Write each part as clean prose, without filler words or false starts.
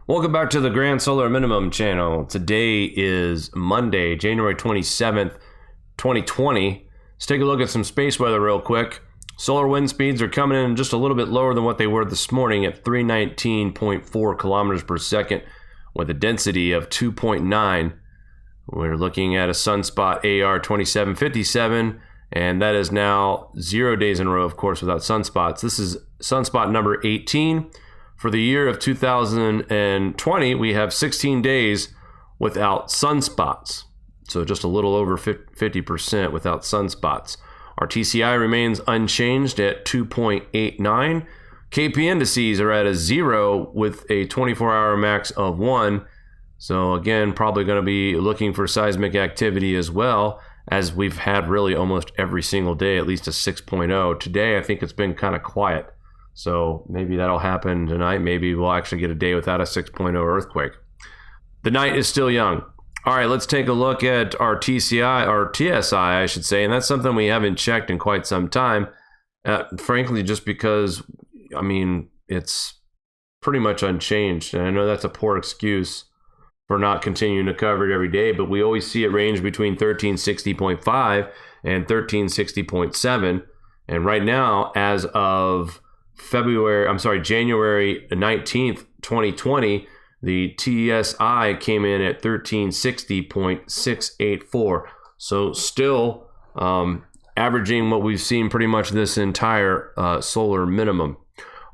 Welcome back to the Grand Solar Minimum channel. Today is Monday, January 27th, 2020. Let's take a look at some space weather real quick. Solar wind speeds are coming in just a little bit lower than what they were this morning at 319.4 kilometers per second with a density of 2.9. We're looking at a sunspot AR 2757, and that is now 0 days in a row, of course, without sunspots. This is sunspot number 18. For the year of 2020, we have 16 days without sunspots. So just a little over 50% without sunspots. Our TCI remains unchanged at 2.89. KP indices are at a 0 with a 24-hour max of 1. So again, probably going to be looking for seismic activity as well, as we've had really almost every single day, at least a 6.0. Today, I think it's been kind of quiet. So maybe that'll happen tonight. Maybe we'll actually get a day without a 6.0 earthquake. The night is still young. All right, let's take a look at our TCI, or TSI, I should say. And that's something we haven't checked in quite some time. Frankly, just because, I mean, it's pretty much unchanged. And I know that's a poor excuse for not continuing to cover it every day, but we always see it range between 1360.5 and 1360.7. And right now, as of January 19th, 2020, the TSI came in at 1360.684. So still averaging what we've seen pretty much this entire solar minimum.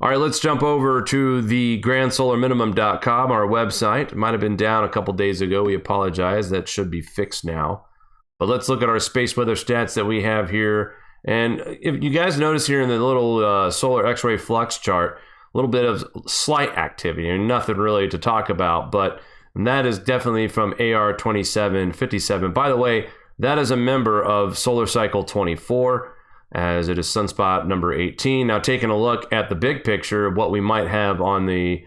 All right, let's jump over to the grandsolarminimum.com, our website. It might have been down a couple days ago. We apologize. That should be fixed now. But let's look at our space weather stats that we have here. And if you guys notice here in the little solar X-ray flux chart, a little bit of slight activity and nothing really to talk about, but that is definitely from AR 2757. By the way, that is a member of solar cycle 24, as it is sunspot number 18. Now, taking a look at the big picture of what we might have on the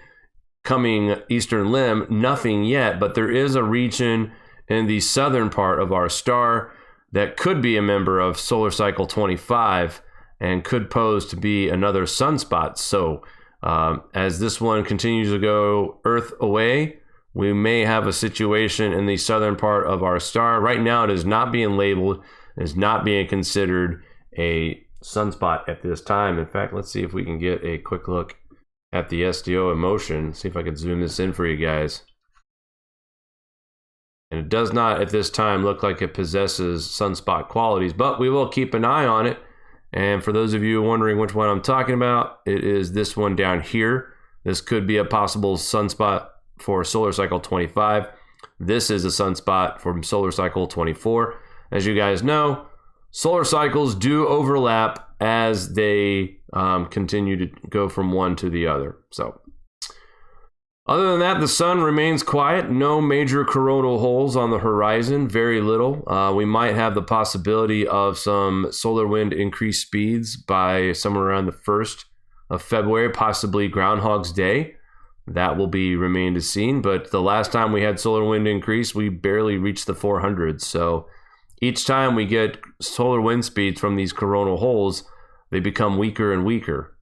coming eastern limb, nothing yet, but there is a region in the southern part of our star that could be a member of solar cycle 25 and could pose to be another sunspot. So as this one continues to go Earth away, we may have a situation in the southern part of our star. Right now, it is not being labeled, it is not being considered a sunspot at this time. In fact, let's see if we can get a quick look at the SDO in motion. See if I can zoom this in for you guys. And it does not at this time look like it possesses sunspot qualities, but we will keep an eye on it. And for those of you wondering which one I'm talking about, it is this one down here. This could be a possible sunspot for solar cycle 25. This is a sunspot from solar cycle 24. As you guys know, solar cycles do overlap as they continue to go from one to the other. So other than that, the sun remains quiet. No major coronal holes on the horizon, very little. We might have the possibility of some solar wind increased speeds by somewhere around the 1st of February, possibly Groundhog's Day. That will be remain to seen. But the last time we had solar wind increase, we barely reached the 400s. So each time we get solar wind speeds from these coronal holes, they become weaker and weaker.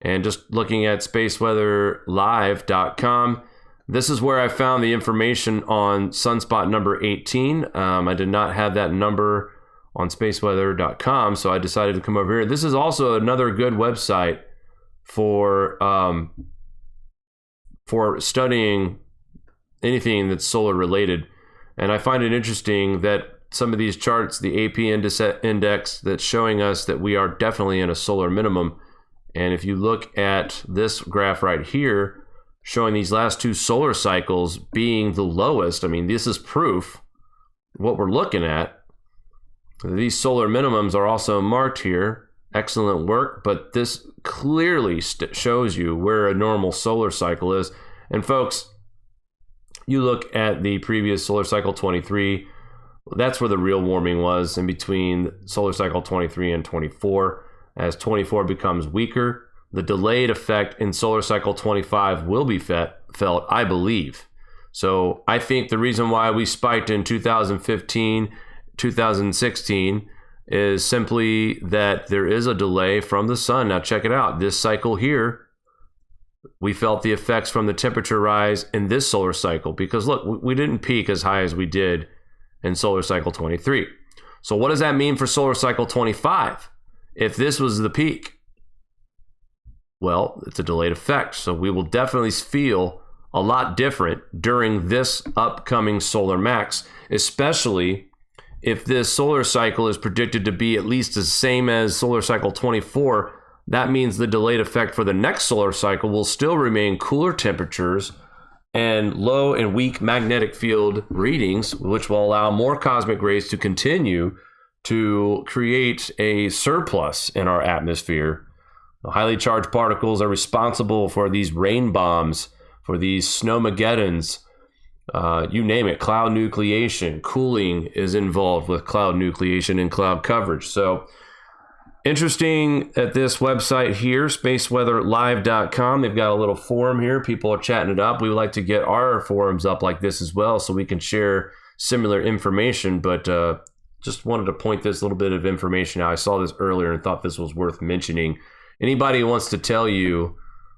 And just looking at SPACEWEATHERlive.com, this is where I found the information on sunspot number 18. I did not have that number on SPACEWEATHER.com, so I decided to come over here. This is also another good website for studying anything that's solar related. And I find it interesting that some of these charts, the AP index that's showing us that we are definitely in a solar minimum. And if you look at this graph right here, showing these last two solar cycles being the lowest, I mean, this is proof what we're looking at. These solar minimums are also marked here. Excellent work, but this clearly shows you where a normal solar cycle is. And folks, you look at the previous solar cycle 23, that's where the real warming was, in between solar cycle 23 and 24. As 24 becomes weaker, the delayed effect in solar cycle 25 will be felt, I believe. So I think the reason why we spiked in 2015, 2016 is simply that there is a delay from the sun. Now check it out. This cycle here we felt the effects from the temperature rise in this solar cycle, because look, we didn't peak as high as we did in solar cycle 23. So what does that mean for solar cycle 25? If this was the peak, well, it's a delayed effect. So we will definitely feel a lot different during this upcoming solar max, especially if this solar cycle is predicted to be at least the same as solar cycle 24. That means the delayed effect for the next solar cycle will still remain cooler temperatures and low and weak magnetic field readings, which will allow more cosmic rays to continue to create a surplus in our atmosphere. The highly charged particles are responsible for these rain bombs, for these snowmageddons, you name it. Cloud nucleation, cooling is involved with cloud nucleation and cloud coverage. So interesting at this website here, SPACEWEATHERlive.com. They've got a little forum here. People are chatting it up. We would like to get our forums up like this as well so we can share similar information. But just wanted to point this little bit of information out. I saw this earlier and thought this was worth mentioning. Anybody who wants to tell you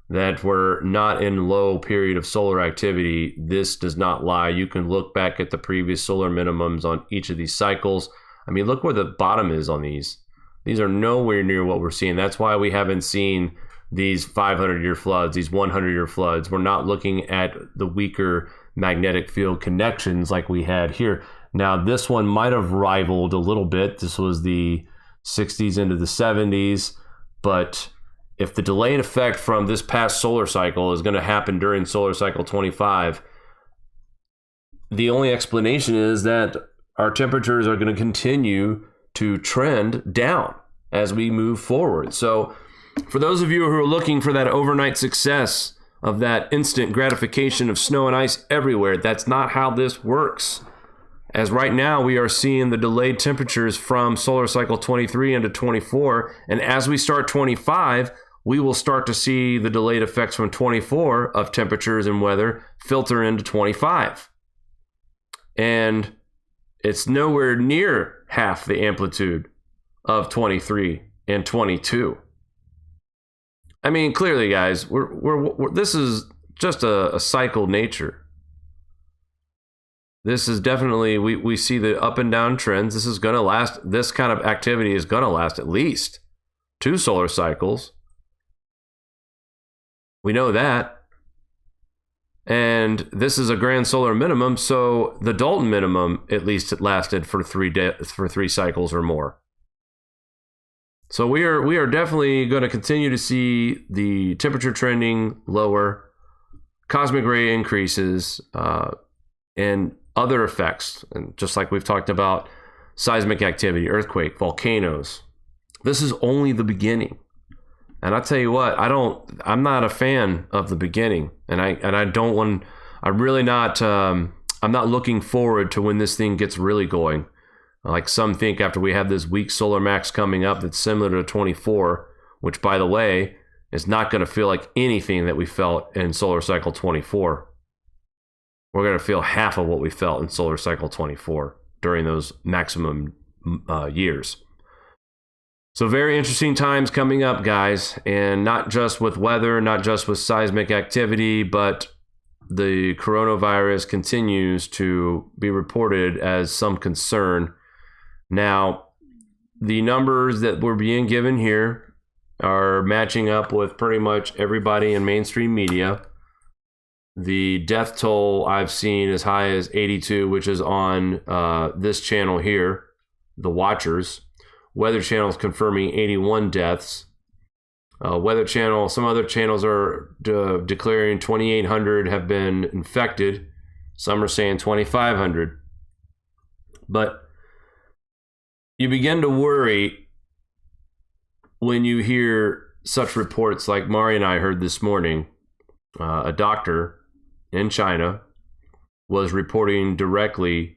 that we're not in low period of solar activity, this does not lie. You can look back at the previous solar minimums on each of these cycles. I mean, look where the bottom is on these. These are nowhere near what we're seeing. That's why we haven't seen these 500-year floods, these 100-year floods. We're not looking at the weaker magnetic field connections like we had here. Now, this one might have rivaled a little bit. This was the 60s into the 70s. But if the delayed effect from this past solar cycle is going to happen during solar cycle 25, the only explanation is that our temperatures are going to continue to trend down as we move forward. So for those of you who are looking for that overnight success of that instant gratification of snow and ice everywhere, that's not how this works. As right now, we are seeing the delayed temperatures from solar cycle 23 into 24. And as we start 25, we will start to see the delayed effects from 24 of temperatures and weather filter into 25. And it's nowhere near half the amplitude of 23 and 22. I mean, clearly, guys, we're this is just a cycle nature. This is definitely, we see the up and down trends. This is going to last, this kind of activity is going to last at least 2 solar cycles. We know that. And this is a grand solar minimum, so the Dalton minimum, at least it lasted for 3 cycles or more. So we are definitely going to continue to see the temperature trending lower, cosmic ray increases, and other effects, and just like we've talked about, seismic activity, earthquake, volcanoes. This is only the beginning. And I tell you what, I'm not a fan of the beginning, and I'm not looking forward to when this thing gets really going. Like some think after we have this weak solar max coming up that's similar to 24, which by the way, is not going to feel like anything that we felt in solar cycle 24. We're going to feel half of what we felt in solar cycle 24 during those maximum years. So very interesting times coming up, guys, and not just with weather, not just with seismic activity, but the coronavirus continues to be reported as some concern. Now, the numbers that were being given here are matching up with pretty much everybody in mainstream media. The death toll I've seen as high as 82, which is on this channel here, The Watchers. Weather Channel is confirming 81 deaths. Weather Channel, some other channels are declaring 2,800 have been infected. Some are saying 2,500. But you begin to worry when you hear such reports like Mari and I heard this morning. A doctor in China was reporting directly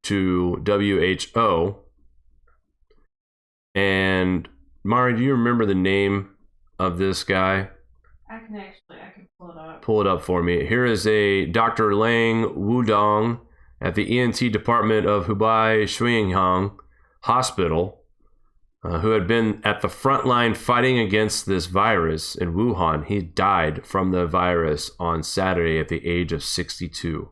to WHO. And Mari, do you remember the name of this guy? I can pull it up. Pull it up for me. Here is a Dr. Lang Wudong at the ENT department of Hubei Shuinghang Hospital. who had been at the front line fighting against this virus in Wuhan. He died from the virus on Saturday at the age of 62.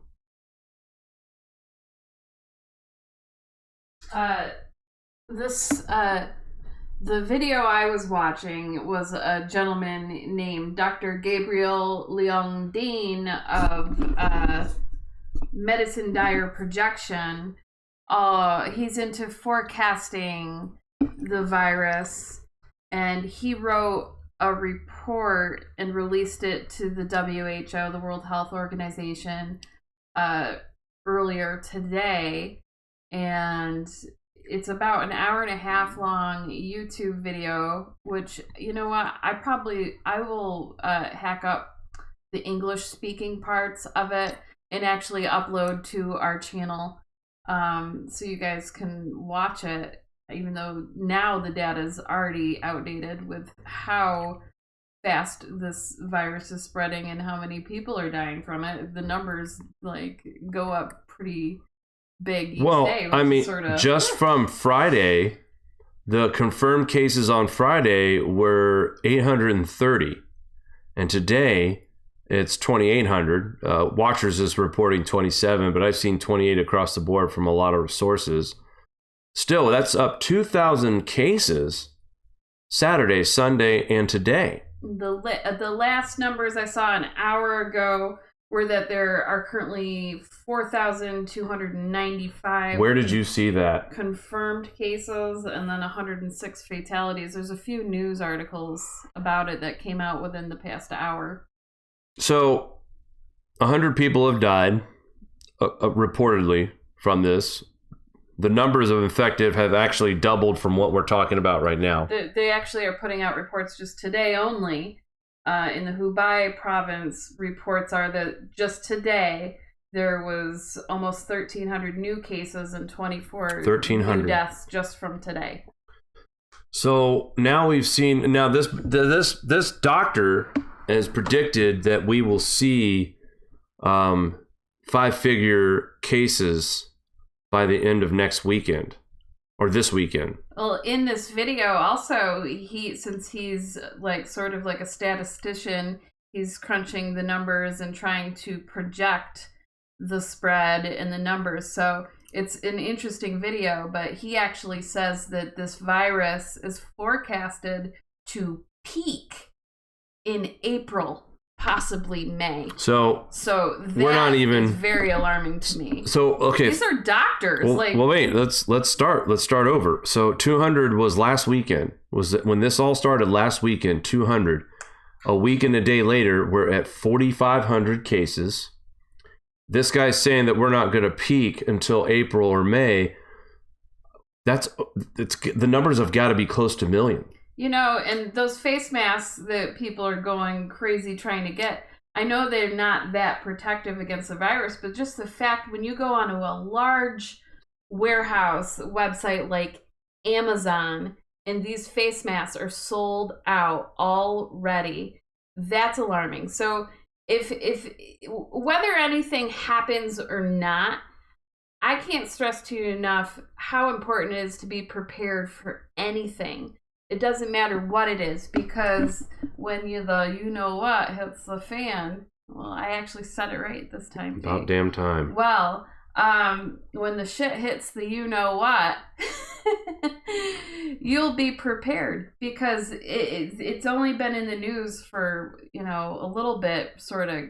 The video I was watching was a gentleman named Dr. Gabriel Leong Dean of Medicine Dire Projection. He's into forecasting the virus, and he wrote a report and released it to the WHO, the World Health Organization, earlier today. And it's about an hour and a half long YouTube video, which, you know what, I will hack up the English speaking parts of it and actually upload to our channel, so you guys can watch it, even though now the data is already outdated with how fast this virus is spreading and how many people are dying from it. The numbers go up pretty big each day. I mean, just from Friday, the confirmed cases on Friday were 830, and today it's 2,800. Watchers is reporting 27, but I've seen 28 across the board from a lot of sources. Still, that's up 2,000 cases Saturday, Sunday, and today. The last numbers I saw an hour ago were that there are currently 4,295. Where did you see that? Confirmed cases, and then 106 fatalities. There's a few news articles about it that came out within the past hour. So 100 people have died, reportedly, from this. The numbers of infected have actually doubled from what we're talking about right now. They actually are putting out reports just today only. In the Hubei province, reports are that just today there was almost 1,300 new cases and 24 new deaths just from today. So now we've seen, this doctor has predicted that we will see 5-figure cases by the end of next weekend. Or this weekend. Well, in this video, also, since he's sort of like a statistician, he's crunching the numbers and trying to project the spread and the numbers. So it's an interesting video, but he actually says that this virus is forecasted to peak in April, possibly May. So that we're not even is very alarming to me. So okay, these are doctors. Well, wait. Let's start over. So 200 was last weekend. When this all started last weekend? 200. A week and a day later, we're at 4,500 cases. This guy's saying that we're not going to peak until April or May. The numbers have got to be close to 1 million. You know, and those face masks that people are going crazy trying to get, I know they're not that protective against the virus, but just the fact when you go onto a large warehouse website like Amazon and these face masks are sold out already, that's alarming. So if whether anything happens or not, I can't stress to you enough how important it is to be prepared for anything. It doesn't matter what it is, because when you know what hits the fan, well, I actually said it right this time. About damn time. Well, when the shit hits the you know what, you'll be prepared, because it's only been in the news for, a little bit, sort of.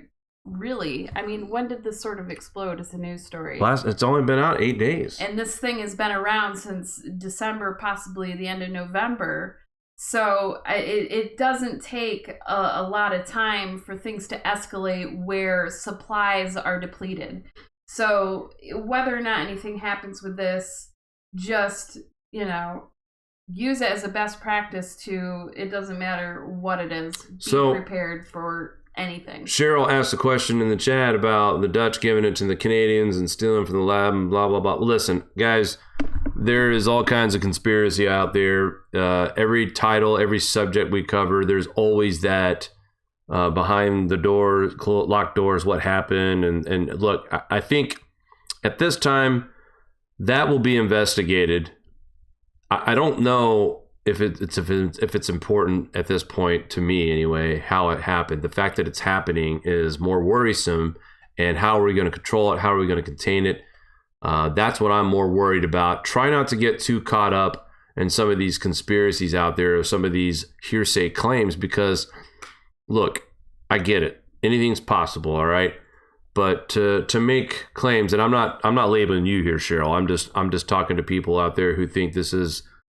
Really? I mean, when did this sort of explode as a news story? It's only been out 8 days. And this thing has been around since December, possibly the end of November. So it doesn't take a lot of time for things to escalate where supplies are depleted. So whether or not anything happens with this, just, use it as a best practice it doesn't matter what it is. Be prepared for anything. Cheryl asked a question in the chat about the Dutch giving it to the Canadians and stealing from the lab and blah, blah, blah. Listen, guys, there is all kinds of conspiracy out there. Every title, every subject we cover, there's always that behind the door, locked doors, what happened. And look, I think at this time, that will be investigated. I don't know if it's important at this point, to me anyway, how it happened. The fact that it's happening is more worrisome. And how are we going to control it? How are we going to contain it? That's what I'm more worried about. Try not to get too caught up in some of these conspiracies out there, or some of these hearsay claims, because look, I get it. Anything's possible, all right? But to make claims, and I'm not labeling you here, Cheryl. I'm just talking to people out there who think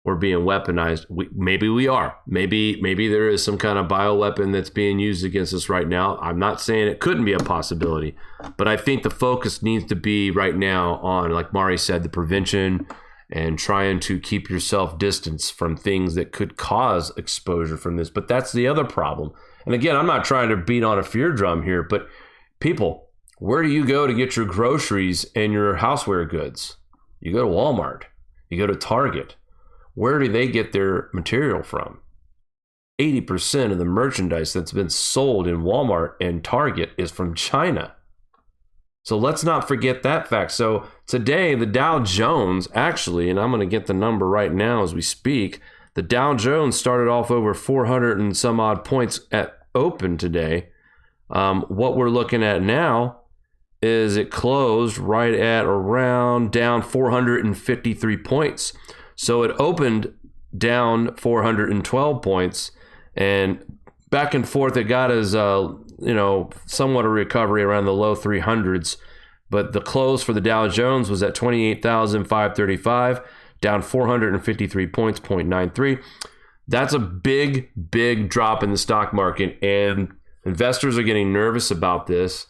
we're being weaponized. Maybe we are. Maybe there is some kind of bioweapon that's being used against us right now. I'm not saying it couldn't be a possibility, but I think the focus needs to be right now on, like Mari said, the prevention and trying to keep yourself distance from things that could cause exposure from this. But that's the other problem. And again, I'm not trying to beat on a fear drum here, but people, where do you go to get your groceries and your houseware goods? You go to Walmart. You go to Target. Where do they get their material from? 80% of the merchandise that's been sold in Walmart and Target is from China. So let's not forget that fact. So today, the Dow Jones actually, and I'm going to get the number right now as we speak, the Dow Jones started off over 400 and some odd points at open today. What we're looking at now is it closed right at around down 453 points. So it opened down 412 points, and back and forth it got as somewhat a recovery around the low 300s, but the close for the Dow Jones was at 28,535, down 453 points, 0.93. That's a big drop in the stock market, and investors are getting nervous about this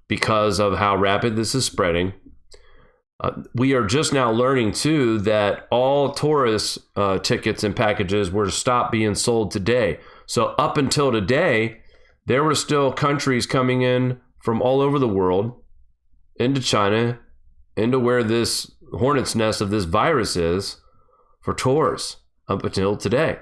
because of how rapid this is spreading. We are just now learning, too, that all tourist tickets and packages were to stop being sold today. So up until today, there were still countries coming in from all over the world into China, into where this hornet's nest of this virus is, for tours up until today.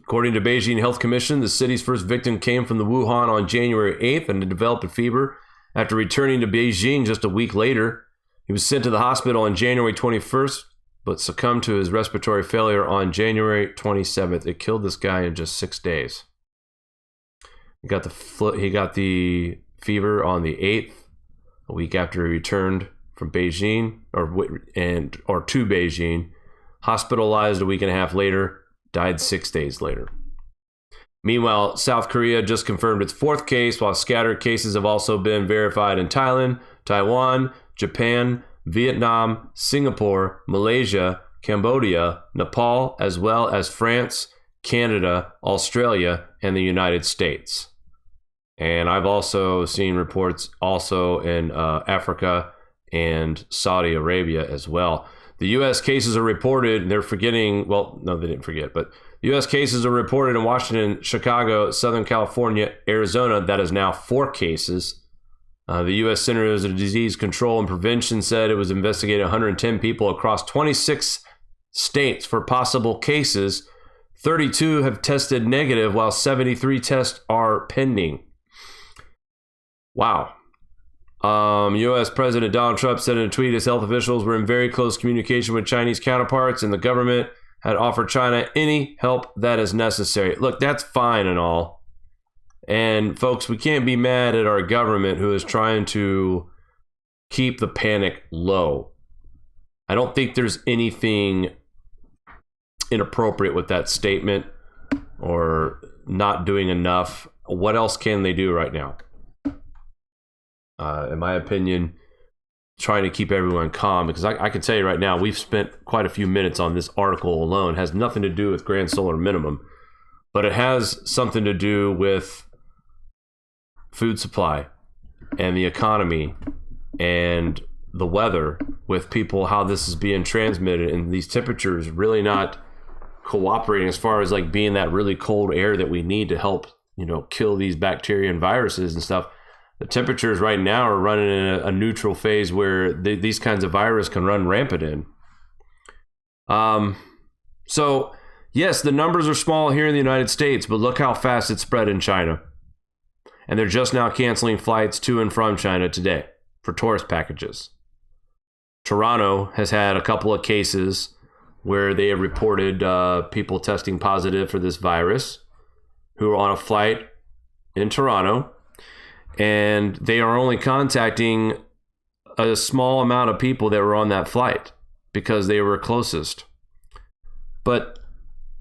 According to Beijing Health Commission, the city's first victim came from the Wuhan on January 8th and developed a fever after returning to Beijing just a week later. He was sent to the hospital on January 21st, but succumbed to his respiratory failure on January 27th. It killed this guy in just 6 days. He got the fever on the 8th, a week after he returned from Beijing or to Beijing. Hospitalized a week and a half later, died 6 days later. Meanwhile, South Korea just confirmed its fourth case, while scattered cases have also been verified in Thailand, Taiwan, Japan, Vietnam, Singapore, Malaysia, Cambodia, Nepal, as well as France, Canada, Australia, and the United States. And I've also seen reports also in Africa and Saudi Arabia as well. The U.S. cases are reported, they're forgetting, well, no, they didn't forget, but U.S. cases are reported in Washington, Chicago, Southern California, Arizona. That is now 4 cases. The U.S. Centers of Disease Control and Prevention said it was investigating 110 people across 26 states for possible cases. 32 have tested negative, while 73 tests are pending. Wow. U.S. President Donald Trump said in a tweet his health officials were in very close communication with Chinese counterparts, and the government had offered China any help that is necessary. Look, that's fine and all. And folks, we can't be mad at our government who is trying to keep the panic low. I don't think there's anything inappropriate with that statement or not doing enough. What else can they do right now? In my opinion, trying to keep everyone calm, because I can tell you right now, we've spent quite a few minutes on this article alone. It has nothing to do with grand solar minimum, but it has something to do with food supply and the economy and the weather, with people, how this is being transmitted, and these temperatures really not cooperating as far as like being that really cold air that we need to help, kill these bacteria and viruses and stuff. The temperatures right now are running in a neutral phase where these kinds of virus can run rampant in. So yes, the numbers are small here in the United States, but look how fast it's spread in China. And they're just now canceling flights to and from China today for tourist packages. Toronto has had a couple of cases. where they have reported people testing positive for this virus who are on a flight in Toronto, and they are only contacting a small amount of people that were on that flight because they were closest. But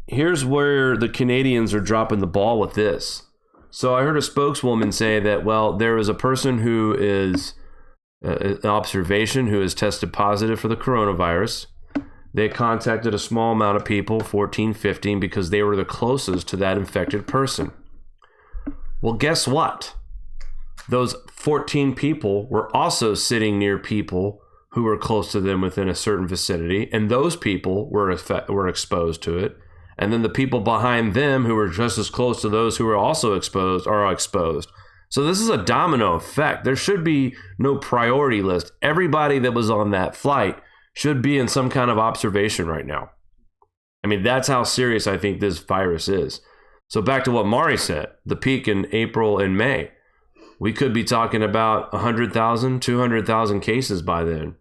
here's where the Canadians are dropping the ball with this. So I heard a spokeswoman say that, well, there is a person who is an observation who has tested positive for the coronavirus. They contacted a small amount of people, 14, 15, because they were the closest to that infected person. Well, guess what? Those 14 people were also sitting near people who were close to them within a certain vicinity, and those people were exposed to it. And then the people behind them who were just as close to those who were also exposed are exposed. So this is a domino effect. There should be no priority list. Everybody that was on that flight should be in some kind of observation right now. I mean, that's how serious I think this virus is. So back to what Mari said, the peak in April and May. We could be talking about 100,000, 200,000 cases by then.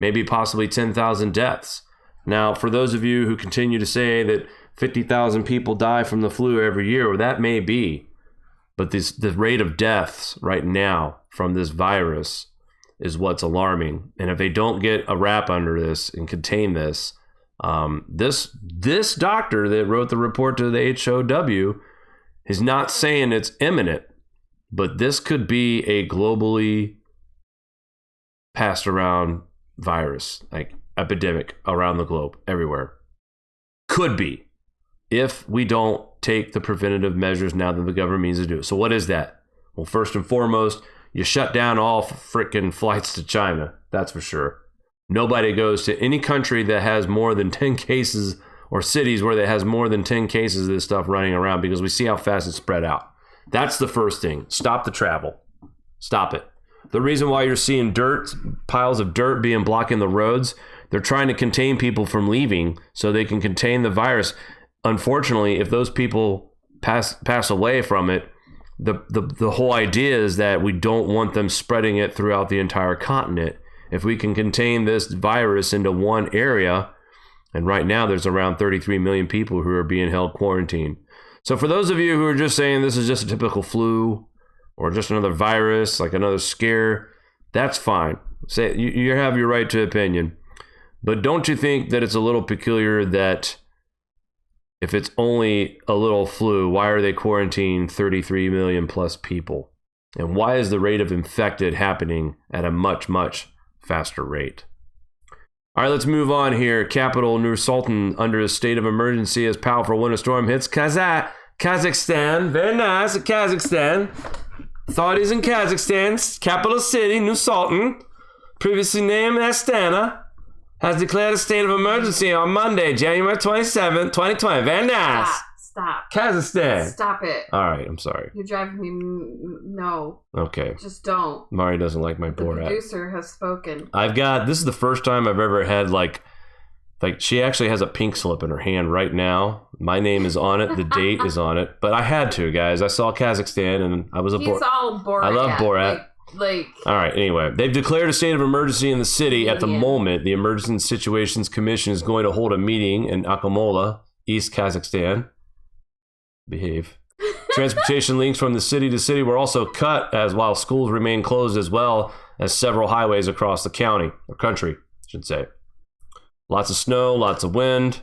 Maybe possibly 10,000 deaths. Now, for those of you who continue to say that 50,000 people die from the flu every year, well, that may be. But the rate of deaths right now from this virus is what's alarming. And if they don't get a wrap under this and contain this, this doctor that wrote the report to the HOW is not saying it's imminent, but this could be a globally passed around virus, like epidemic around the globe, everywhere. Could be, if we don't take the preventative measures now that the government needs to do. So what is that? Well, first and foremost, you shut down all freaking flights to China. That's for sure. Nobody goes to any country that has more than 10 cases, or cities where that has more than 10 cases of this stuff running around, because we see how fast it's spread out. That's the first thing. Stop the travel. Stop it. The reason why you're seeing piles of dirt being blocking the roads, they're trying to contain people from leaving so they can contain the virus. Unfortunately, if those people pass away from it, the whole idea is that we don't want them spreading it throughout the entire continent. If we can contain this virus into one area, and right now there's around 33 million people who are being held quarantined. So for those of you who are just saying this is just a typical flu or just another virus, like another scare, that's fine. Say you have your right to opinion. But don't you think that it's a little peculiar that if it's only a little flu, why are they quarantining 33 million plus people? And why is the rate of infected happening at a much, much faster rate? All right, let's move on here. Capital Nur Sultan under a state of emergency as powerful winter storm hits Kazakhstan. Very nice, Kazakhstan. Authorities in Kazakhstan's capital city, Nur Sultan, previously named Astana, has declared a state of emergency on Monday, January 27, 2020. Very nice. Stop. Kazakhstan. Stop it. All right, I'm sorry. You're driving me... No. Okay. Just don't. Mari doesn't like my Borat. The producer has spoken. This is the first time I've ever had like she actually has a pink slip in her hand right now. My name is on it. The date is on it. But I had to, guys. I saw Kazakhstan and I was a He's all Borat. I love Borat. Like, all right, anyway, they've declared a state of emergency in the city. At the moment, the Emergency Situations Commission is going to hold a meeting in Akmola, East Kazakhstan. Behave. Transportation links from the city to city were also cut, as while schools remain closed, as well as several highways across the county, or country, I should say. Lots of snow, lots of wind.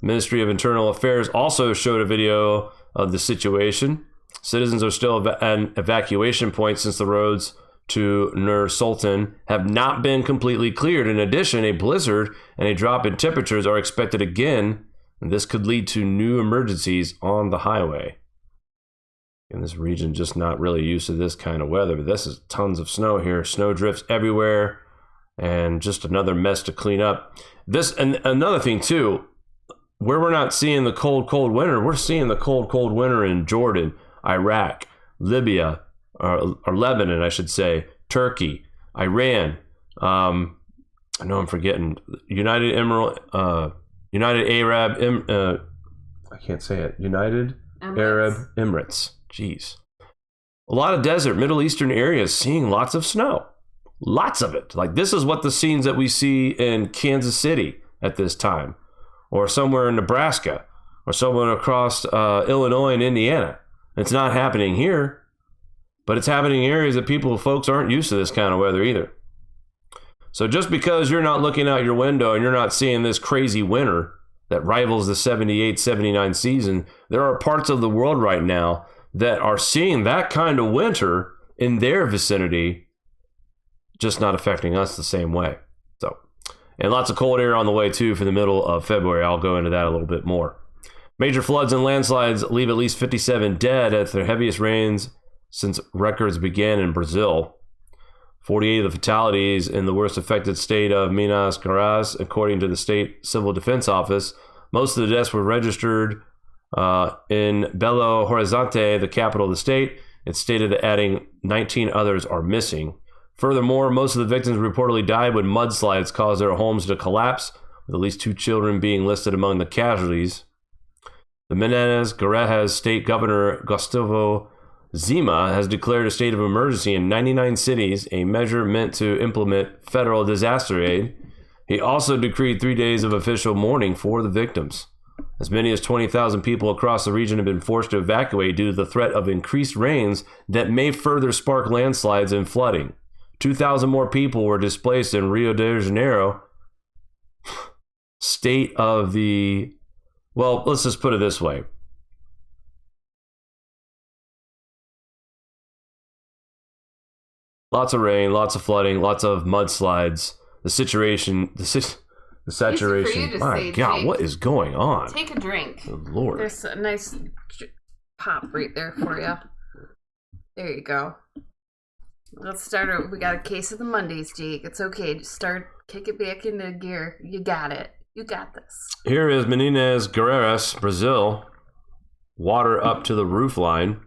The Ministry of Internal Affairs also showed a video of the situation. Citizens are still at an evacuation point since the roads to Nur Sultan have not been completely cleared. In addition, a blizzard and a drop in temperatures are expected again, and this could lead to new emergencies on the highway. In this region, just not really used to this kind of weather, but this is tons of snow here. Snow drifts everywhere, and just another mess to clean up. This, and another thing too, where we're not seeing the cold winter, we're seeing the cold winter in Jordan, Iraq, Libya, or Lebanon, I should say, Turkey, Iran. I know I'm forgetting United Arab. I can't say it. United Arab Emirates. Jeez, a lot of desert, Middle Eastern areas seeing lots of snow, lots of it. Like this is what the scenes that we see in Kansas City, at this time, or somewhere in Nebraska, or somewhere across Illinois and Indiana. It's not happening here, but it's happening in areas that folks aren't used to this kind of weather either. So just because you're not looking out your window and you're not seeing this crazy winter that rivals the 78-79 season, there are parts of the world right now that are seeing that kind of winter in their vicinity, just not affecting us the same way. So, and lots of cold air on the way too for the middle of February. I'll go into that a little bit more. Major floods and landslides leave at least 57 dead at the heaviest rains since records began in Brazil. 48 of the fatalities in the worst affected state of Minas Gerais, according to the State Civil Defense Office. Most of the deaths were registered in Belo Horizonte, the capital of the state. It's stated that adding 19 others are missing. Furthermore, most of the victims reportedly died when mudslides caused their homes to collapse, with at least 2 children being listed among the casualties. The Minas Gerais state governor, Gustavo Zima, has declared a state of emergency in 99 cities, a measure meant to implement federal disaster aid. He also decreed 3 days of official mourning for the victims. As many as 20,000 people across the region have been forced to evacuate due to the threat of increased rains that may further spark landslides and flooding. 2,000 more people were displaced in Rio de Janeiro. State of the... Well, let's just put it this way. Lots of rain, lots of flooding, lots of mudslides. The saturation. My God, Jake, what is going on? Take a drink. Good Lord. There's a nice pop right there for you. There you go. Let's start. We got a case of the Mondays, Jake. It's okay. Just kick it back into gear. You got it. You got this. Here is Minas Gerais, Brazil. Water up to the roof line.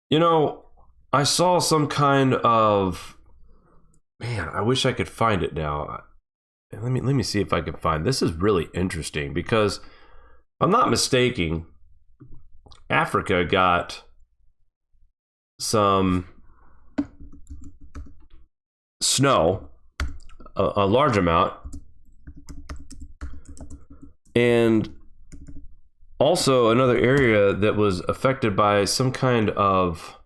You know, I saw some kind of... Man, I wish I could find it now. Let me see if I can find... This is really interesting because, if I'm not mistaken, Africa got some snow, a large amount, and also another area that was affected by some kind of...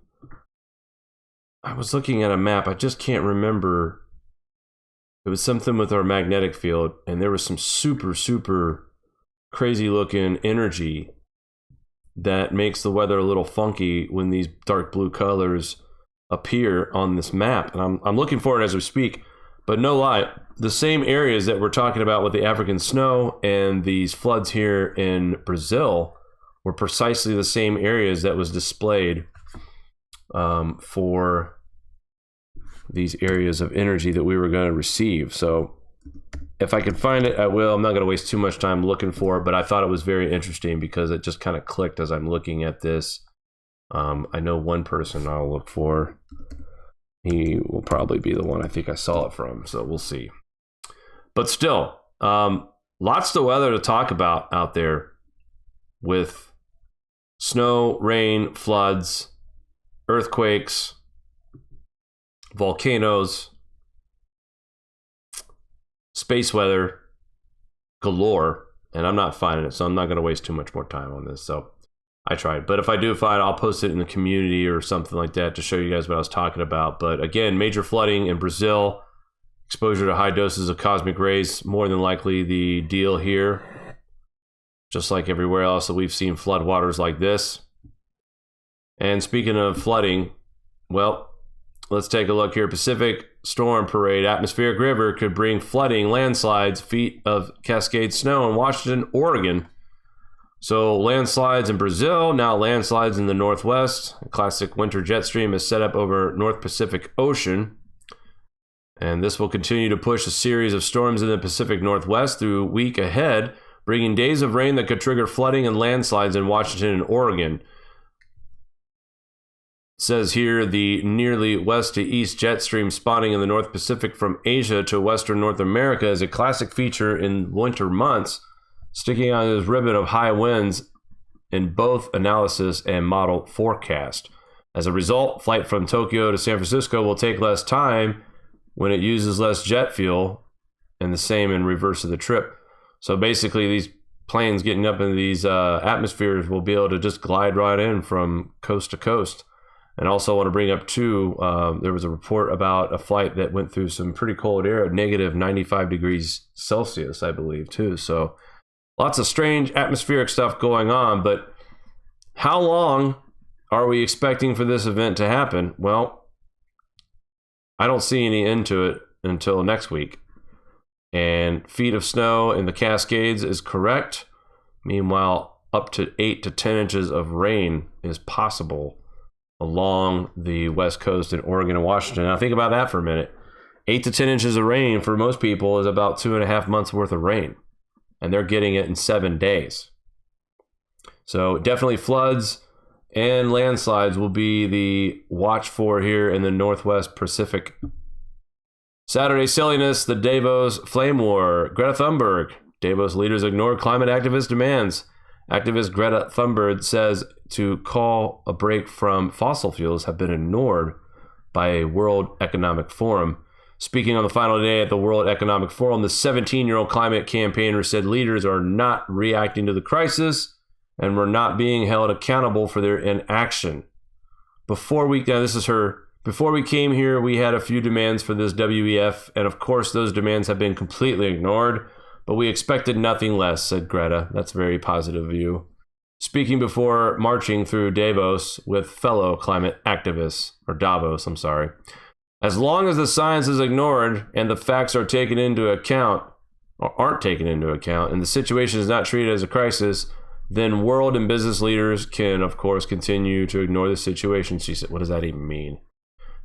I was looking at a map, I just can't remember. It was something with our magnetic field, and there was some super crazy looking energy that makes the weather a little funky when these dark blue colors appear on this map. And I'm looking for it as we speak. But no lie, the same areas that we're talking about with the African snow and these floods here in Brazil were precisely the same areas that was displayed for these areas of energy that we were going to receive. So if I can find it, I will. I'm not going to waste too much time looking for it, but I thought it was very interesting because it just kind of clicked as I'm looking at this. I know one person I'll look for. He will probably be the one I think I saw it from, so we'll see. But still, lots of weather to talk about out there with snow, rain, floods, earthquakes, volcanoes, space weather galore, and I'm not finding it, so I'm not going to waste too much more time on this. So I tried, but if I do find it, I'll post it in the community or something like that to show you guys what I was talking about. But again, major flooding in Brazil, exposure to high doses of cosmic rays, more than likely the deal here. Just like everywhere else that we've seen flood waters like this. And speaking of flooding, well, let's take a look here. Pacific Storm Parade. Atmospheric river could bring flooding, landslides, feet of cascade snow in Washington, Oregon. So landslides in Brazil, now landslides in the Northwest. A classic winter jet stream is set up over North Pacific Ocean. And this will continue to push a series of storms in the Pacific Northwest through week ahead, bringing days of rain that could trigger flooding and landslides in Washington and Oregon. It says here the nearly west to east jet stream spawning in the North Pacific from Asia to western North America is a classic feature in winter months, sticking on this ribbon of high winds in both analysis and model forecast. As a result, flight from Tokyo to San Francisco will take less time when it uses less jet fuel, and the same in reverse of the trip. So basically, these planes getting up into these atmospheres will be able to just glide right in from coast to coast. And also want to bring up too, there was a report about a flight that went through some pretty cold air at negative 95 degrees Celsius, I believe, too. So lots of strange atmospheric stuff going on. But how long are we expecting for this event to happen? Well, I don't see any end to it until next week. And feet of snow in the Cascades is correct. Meanwhile, up to 8 to 10 inches of rain is possible along the West Coast in Oregon and Washington. Now think about that for a minute. 8 to 10 inches of rain for most people is about 2.5 months worth of rain. And they're getting it in 7 days. So definitely floods and landslides will be the watch for here in the Northwest Pacific. Saturday silliness, the Davos flame war. Greta Thunberg. Davos leaders ignore climate activist demands. Activist Greta Thunberg says to call a break from fossil fuels have been ignored by a World Economic Forum. Speaking on the final day at the World Economic Forum, the 17-year-old climate campaigner said leaders are not reacting to the crisis and were not being held accountable for their inaction. Before we came here, we had a few demands for this WEF, and of course those demands have been completely ignored, but we expected nothing less, said Greta. That's a very positive view. Speaking before marching through Davos with fellow climate activists, or Davos, I'm sorry. As long as the science is ignored and the facts are taken into account, or aren't taken into account, and the situation is not treated as a crisis, then world and business leaders can, of course, continue to ignore the situation. She said, what does that even mean?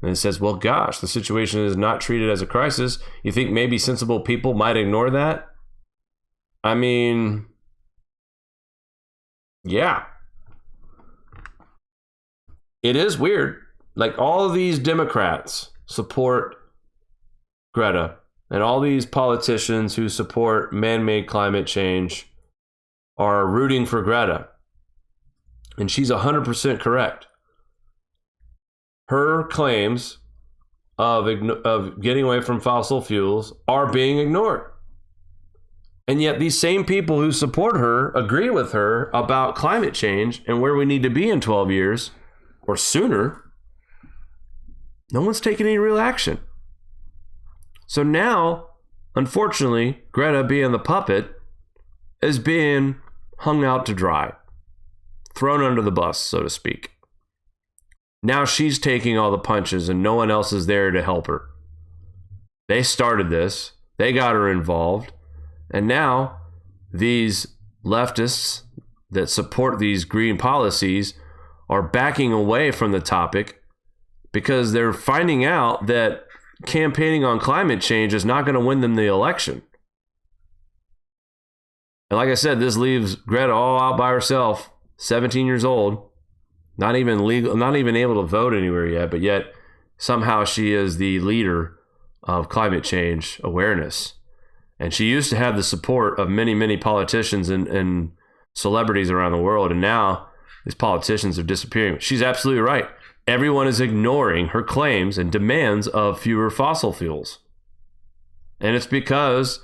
And it says, well, gosh, the situation is not treated as a crisis. You think maybe sensible people might ignore that? I mean, yeah. It is weird. Like, all of these Democrats support Greta, and all these politicians who support man-made climate change are rooting for Greta. And she's 100% correct. Her claims of getting away from fossil fuels are being ignored. And yet these same people who support her agree with her about climate change and where we need to be in 12 years or sooner. No one's taking any real action. So now, unfortunately, Greta, being the puppet, is being hung out to dry, thrown under the bus, so to speak. Now she's taking all the punches and no one else is there to help her. They started this, they got her involved, and now these leftists that support these green policies are backing away from the topic because they're finding out that campaigning on climate change is not going to win them the election. And like I said, this leaves Greta all out by herself, 17 years old, not even legal, not even able to vote anywhere yet, but yet somehow she is the leader of climate change awareness. And she used to have the support of many, many politicians and celebrities around the world. And now these politicians are disappearing. She's absolutely right. Everyone is ignoring her claims and demands of fewer fossil fuels. And it's because,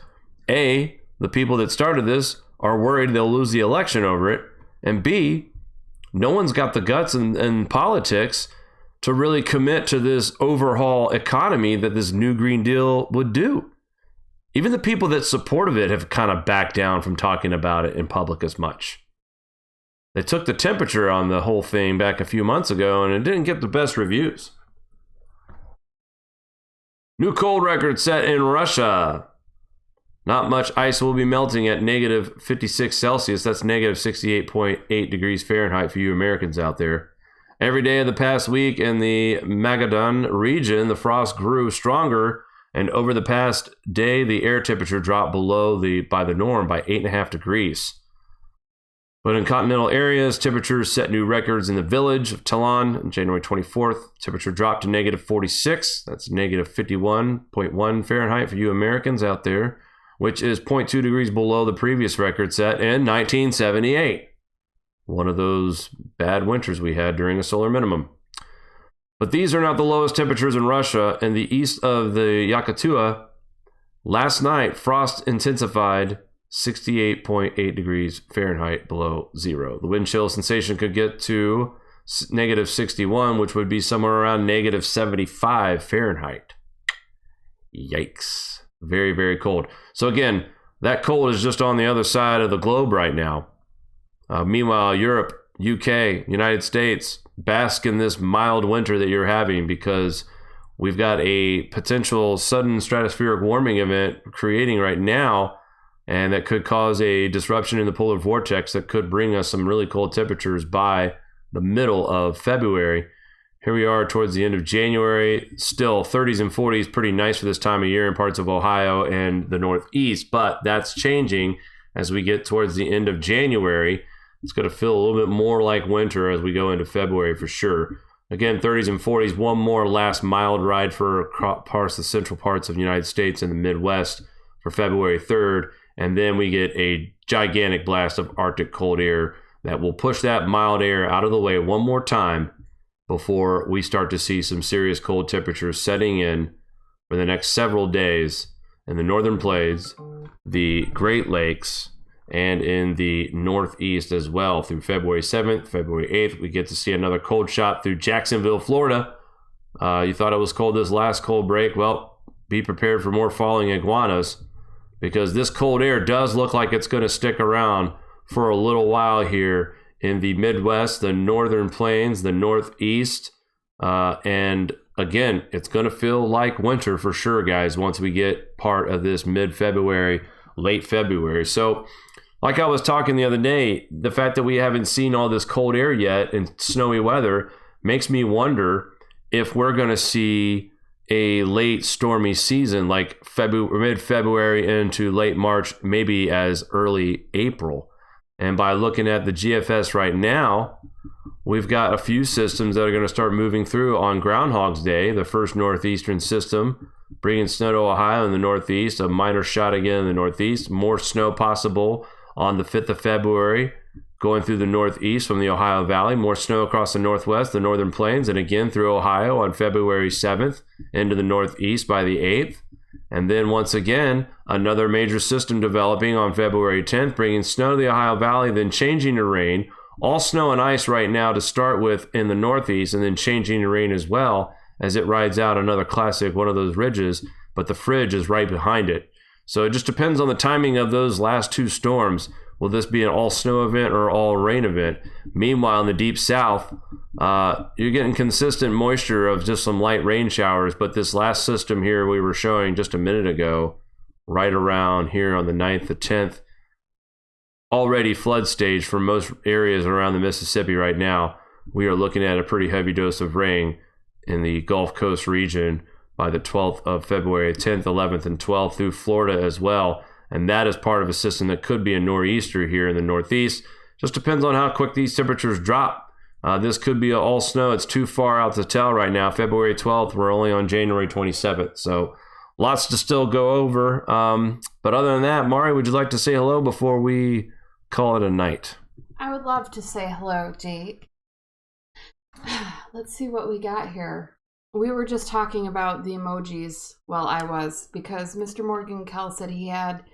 A, the people that started this are worried they'll lose the election over it. And B, no one's got the guts in politics to really commit to this overhaul economy that this new Green Deal would do. Even the people that support it have kind of backed down from talking about it in public as much. They took the temperature on the whole thing back a few months ago, and it didn't get the best reviews. New cold record set in Russia. Not much ice will be melting at negative 56 Celsius. That's negative 68.8 degrees Fahrenheit for you Americans out there. Every day of the past week in the Magadan region, the frost grew stronger, and over the past day, the air temperature dropped below the norm by 8.5 degrees. But in continental areas, temperatures set new records in the village of Talon on January 24th. Temperature dropped to negative 46. That's negative 51.1 Fahrenheit for you Americans out there, which is 0.2 degrees below the previous record set in 1978. One of those bad winters we had during a solar minimum. But these are not the lowest temperatures in Russia. In the east of the Yakutia, last night, frost intensified 68.8 degrees Fahrenheit below zero. The wind chill sensation could get to negative 61, which would be somewhere around negative 75 Fahrenheit. Yikes. Very, very cold. So again, that cold is just on the other side of the globe right now. Meanwhile, Europe, UK, United States, bask in this mild winter that you're having because we've got a potential sudden stratospheric warming event creating right now, and that could cause a disruption in the polar vortex that could bring us some really cold temperatures by the middle of February. Here we are towards the end of January, still 30s and 40s, pretty nice for this time of year in parts of Ohio and the Northeast, but that's changing as we get towards the end of January. It's going to feel a little bit more like winter as we go into February for sure. Again, 30s and 40s, one more last mild ride for the central parts of the United States and the Midwest for February 3rd. And then we get a gigantic blast of Arctic cold air that will push that mild air out of the way one more time before we start to see some serious cold temperatures setting in for the next several days in the northern plains, the Great Lakes, and in the Northeast as well. Through February 7th, February 8th, we get to see another cold shot through Jacksonville, Florida. You thought it was cold this last cold break? Well, be prepared for more falling iguanas, because this cold air does look like it's going to stick around for a little while here in the Midwest, the northern plains, the Northeast. And again, it's going to feel like winter for sure, guys, once we get part of this mid-February, late February. So like I was talking the other day, the fact that we haven't seen all this cold air yet and snowy weather makes me wonder if we're going to see a late stormy season like mid-February into late March, maybe as early April. And by looking at the GFS right now, we've got a few systems that are going to start moving through on Groundhog's Day. The first northeastern system bringing snow to Ohio in the Northeast, a minor shot again in the Northeast, more snow possible on the 5th of February, going through the Northeast from the Ohio Valley, more snow across the Northwest, the Northern Plains, and again through Ohio on February 7th into the Northeast by the 8th. And then once again, another major system developing on February 10th, bringing snow to the Ohio Valley, then changing to rain. All snow and ice right now to start with in the Northeast, and then changing to rain as well as it rides out another classic, one of those ridges, but the fridge is right behind it. So it just depends on the timing of those last two storms. Will this be an all snow event or all rain event? Meanwhile, in the deep south, you're getting consistent moisture of just some light rain showers. But this last system here we were showing just a minute ago, right around here on the 9th, the 10th, already flood stage for most areas around the Mississippi right now. We are looking at a pretty heavy dose of rain in the Gulf Coast region by the 12th of February, 10th, 11th, and 12th through Florida as well. And that is part of a system that could be a nor'easter here in the Northeast. Just depends on how quick these temperatures drop. This could be all snow. It's too far out to tell right now. February 12th, we're only on January 27th. So lots to still go over. But other than that, Mari, would you like to say hello before we call it a night? I would love to say hello, Jake. Let's see what we got here. We were just talking about the emojis. Well, I was, because Mr. Morgan Kell said he had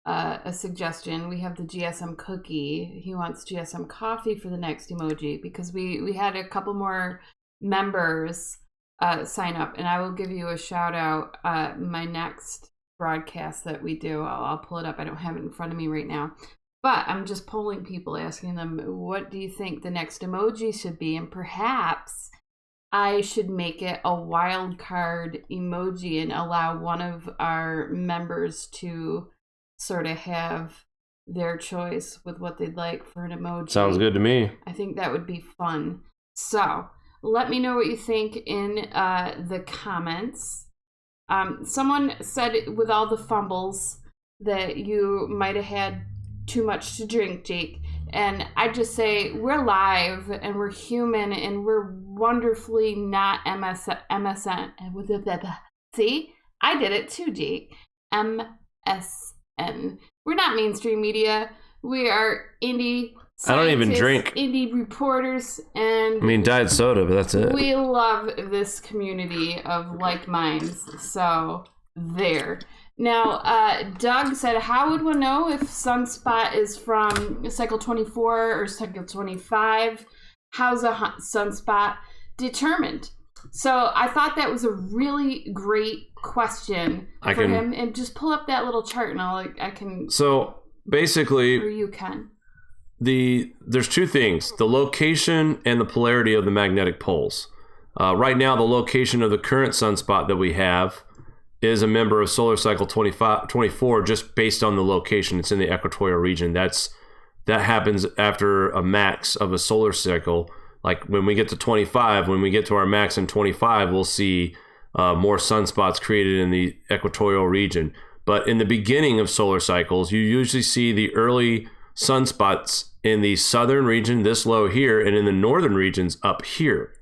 a suggestion. We have the GSM cookie. He wants GSM coffee for the next emoji, because we had a couple more members sign up, and I will give you a shout out my next broadcast that we do. I'll pull it up. I don't have it in front of me right now, but I'm just polling people, asking them, what do you think the next emoji should be? And perhaps I should make it a wild card emoji and allow one of our members to sort of have their choice with what they'd like for an emoji. Sounds good to me. I think that would be fun. So let me know what you think in the comments. Someone said with all the fumbles that you might have had too much to drink, Jake. And I just say we're live and we're human and we're wonderfully not MSN. See, I did it too, Jake. MSN. We're not mainstream media. We are indie I don't even drink. Indie reporters, and I mean, diet soda, but that's it. We love this community of like minds. So there. Now, Doug said, how would one know if sunspot is from cycle 24 or cycle 25? How's a sunspot determined? So I thought that was a really great question for him. And just pull up that little chart, and I can. So basically, or you can. There's two things: the location and the polarity of the magnetic poles. Right now, the location of the current sunspot that we have is a member of solar cycle 24, just based on the location. It's in the equatorial region. That happens after a max of a solar cycle. Like when we get to 25, when we get to our max in 25, we'll see more sunspots created in the equatorial region. But in the beginning of solar cycles, you usually see the early sunspots in the southern region, this low here, and in the northern regions up here.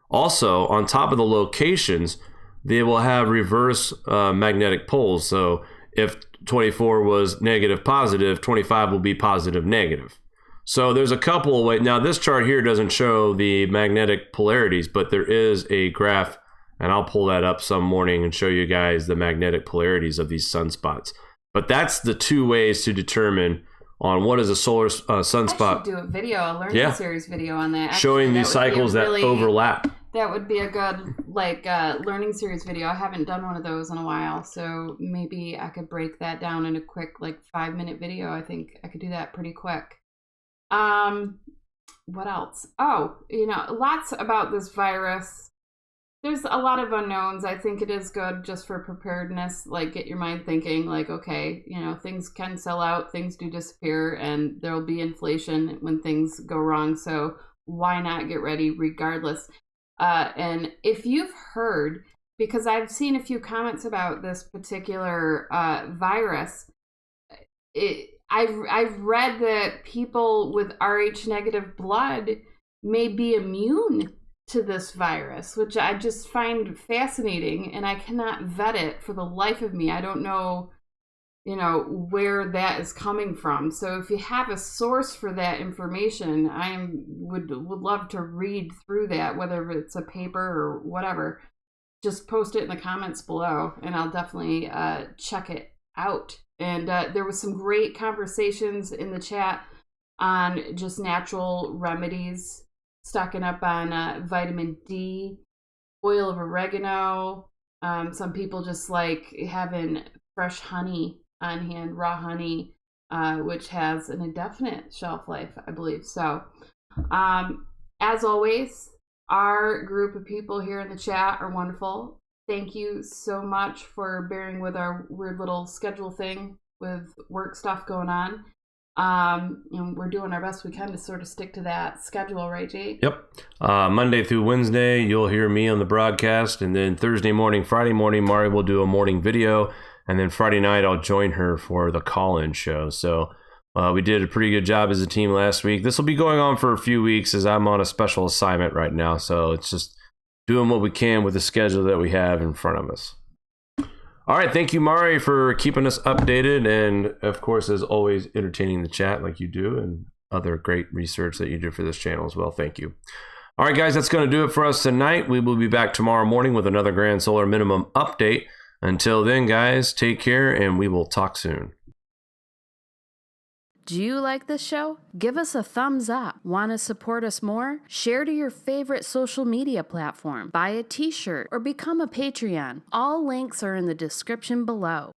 Also, on top of the locations, they will have reverse magnetic poles. So if 24 was negative positive, 25 will be positive negative. So there's a couple of ways. Now this chart here doesn't show the magnetic polarities, but there is a graph, and I'll pull that up some morning and show you guys the magnetic polarities of these sunspots. But that's the two ways to determine on what is a solar sunspot. I should do a video, a learning series video on that. Actually, showing these cycles that overlap. That would be a good learning series video. I haven't done one of those in a while, so maybe I could break that down in a quick 5-minute video. I think I could do that pretty quick. What else? Oh, lots about this virus. There's a lot of unknowns. I think it is good just for preparedness. Get your mind thinking, okay, things can sell out, things do disappear, and there'll be inflation when things go wrong. So why not get ready regardless? And if you've heard, because I've seen a few comments about this particular virus, I've read that people with Rh negative blood may be immune to this virus, which I just find fascinating, and I cannot vet it for the life of me. I don't know, where that is coming from. So if you have a source for that information, I would love to read through that, whether it's a paper or whatever. Just post it in the comments below, and I'll definitely check it out. And there was some great conversations in the chat on just natural remedies, stocking up on vitamin D, oil of oregano. Some people just like having fresh honey on hand, raw honey, which has an indefinite shelf life, I believe. So, as always, our group of people here in the chat are wonderful. Thank you so much for bearing with our weird little schedule thing with work stuff going on. And we're doing our best we can to sort of stick to that schedule, right, Jake? Yep. Monday through Wednesday, you'll hear me on the broadcast. And then Thursday morning, Friday morning, Mari will do a morning video. And then Friday night, I'll join her for the call-in show. So we did a pretty good job as a team last week. This will be going on for a few weeks as I'm on a special assignment right now. So it's just doing what we can with the schedule that we have in front of us. All right. Thank you, Mari, for keeping us updated. And, of course, as always, entertaining the chat like you do and other great research that you do for this channel as well. Thank you. All right, guys, that's going to do it for us tonight. We will be back tomorrow morning with another Grand Solar Minimum update. Until then, guys, take care, and we will talk soon. Do you like this show? Give us a thumbs up. Want to support us more? Share to your favorite social media platform. Buy a t-shirt or become a Patreon. All links are in the description below.